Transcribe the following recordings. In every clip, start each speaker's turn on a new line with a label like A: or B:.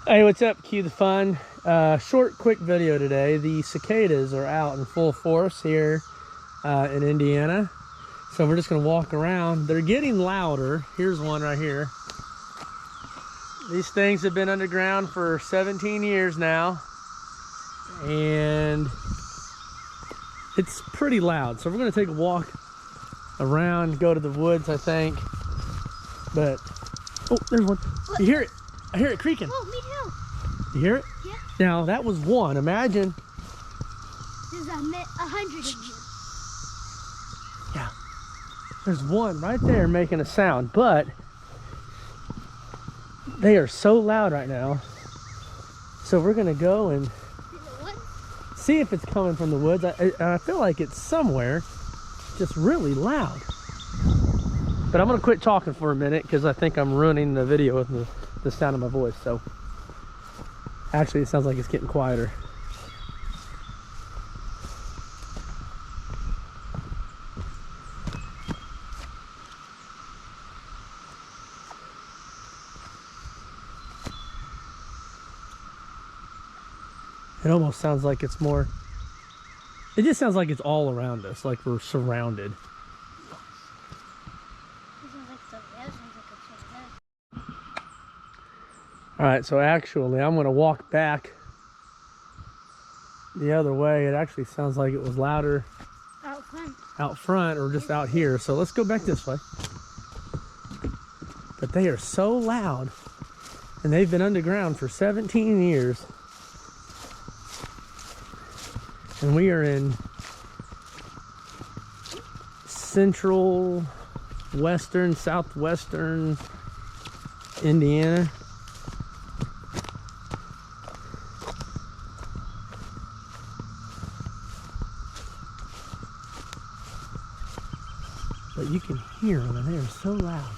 A: Hey, what's up? Cue the fun. Short, quick video today. The cicadas are out in full force here in Indiana. So we're just going to walk around. They're getting louder. Here's one right here. These things have been underground for 17 years now. And it's pretty loud. So we're going to take a walk around, go to the woods, I think. But, oh, there's one. You hear it? I hear it creaking.
B: Oh, me too.
A: You hear it?
B: Yeah.
A: Now, that was one. Imagine.
B: There's 100 of you.
A: Yeah. There's one right there making a sound, but they are so loud right now. So we're going to go and see if it's coming from the woods. I feel like it's somewhere, just really loud. But I'm going to quit talking for a minute because I think I'm ruining the video with the sound of my voice. So actually, it sounds like it's getting quieter. It almost sounds like it's more, it just sounds like it's all around us, like we're surrounded. All right, so actually I'm gonna walk back the other way. It actually sounds like it was louder out front or just out here. So let's go back this way. But they are so loud, and they've been underground for 17 years. And we are in central, western, southwestern Indiana. But you can hear them, and they are so loud.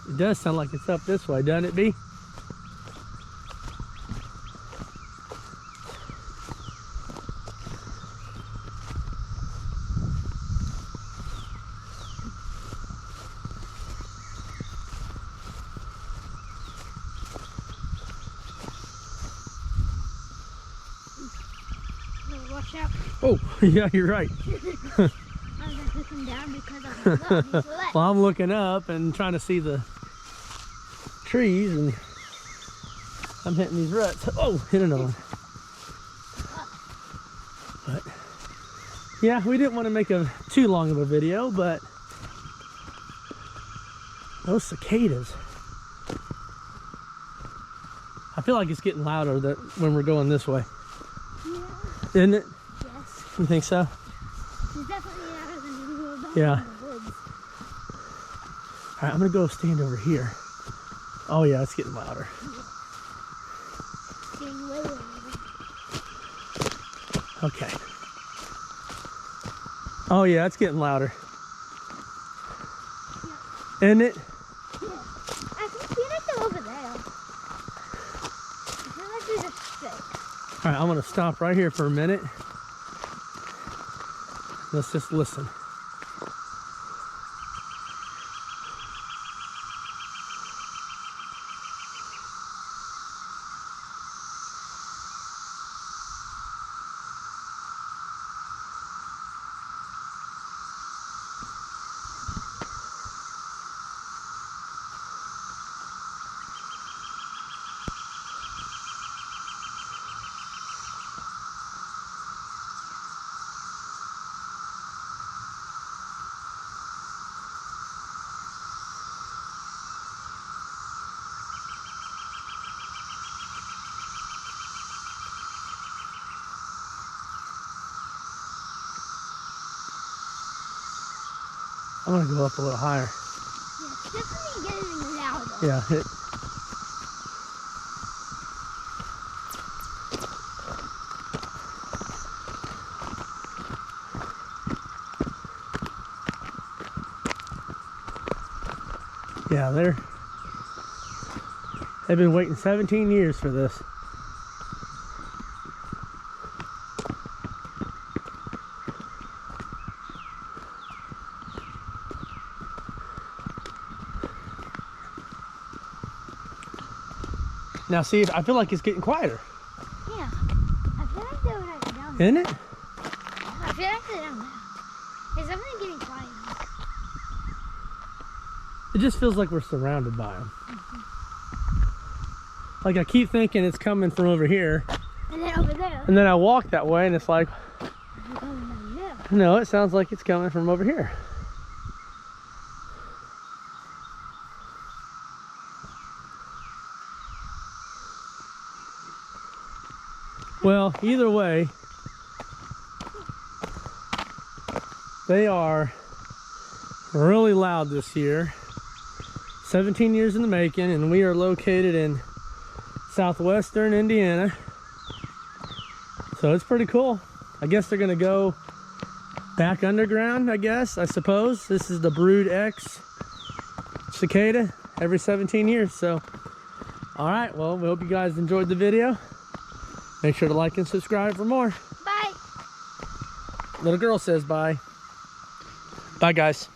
A: It does sound like it's up this way, doesn't it, B?
B: Watch out.
A: Oh, yeah, you're right.
B: I was looking down because I was
A: Well, I'm looking up and trying to see the trees, and I'm hitting these ruts. Oh, hit another one. But yeah, we didn't want to make too long of a video, but those cicadas, I feel like it's getting louder when we're going this way.
B: Yeah.
A: Isn't it?
B: Yes.
A: You think so?
B: It's definitely louder than when we were back
A: Yeah.
B: in the woods.
A: All right, I'm gonna go stand over here. Oh yeah, it's getting louder.
B: It's getting way louder.
A: Okay. Oh yeah, it's getting louder.
B: Yeah.
A: Isn't it?
B: Yeah. I can feel like they're over there. I feel like they're just sick.
A: All right, I'm gonna stop right here for a minute. Let's just listen. I'm gonna go up a little higher.
B: Yeah, it's definitely getting louder.
A: Yeah. Yeah, they've been waiting 17 years for this. Now see, I feel like it's getting quieter.
B: Yeah. I feel like they were like down there.
A: Isn't it?
B: I feel like they're down there. It's definitely getting quiet.
A: It just feels like we're surrounded by them. Like I keep thinking it's coming from over here.
B: And then over there.
A: And then I walk that way and it's like,
B: It's coming down there.
A: no, it sounds like it's coming from over here. Well, either way, they are really loud this year. 17 years in the making, and we are located in southwestern Indiana. So it's pretty cool. I guess they're gonna go back underground, I suppose. This is the Brood X cicada every 17 years. So, all right, well, we hope you guys enjoyed the video. Make sure to like and subscribe for more.
B: Bye.
A: Little girl says bye. Bye, guys.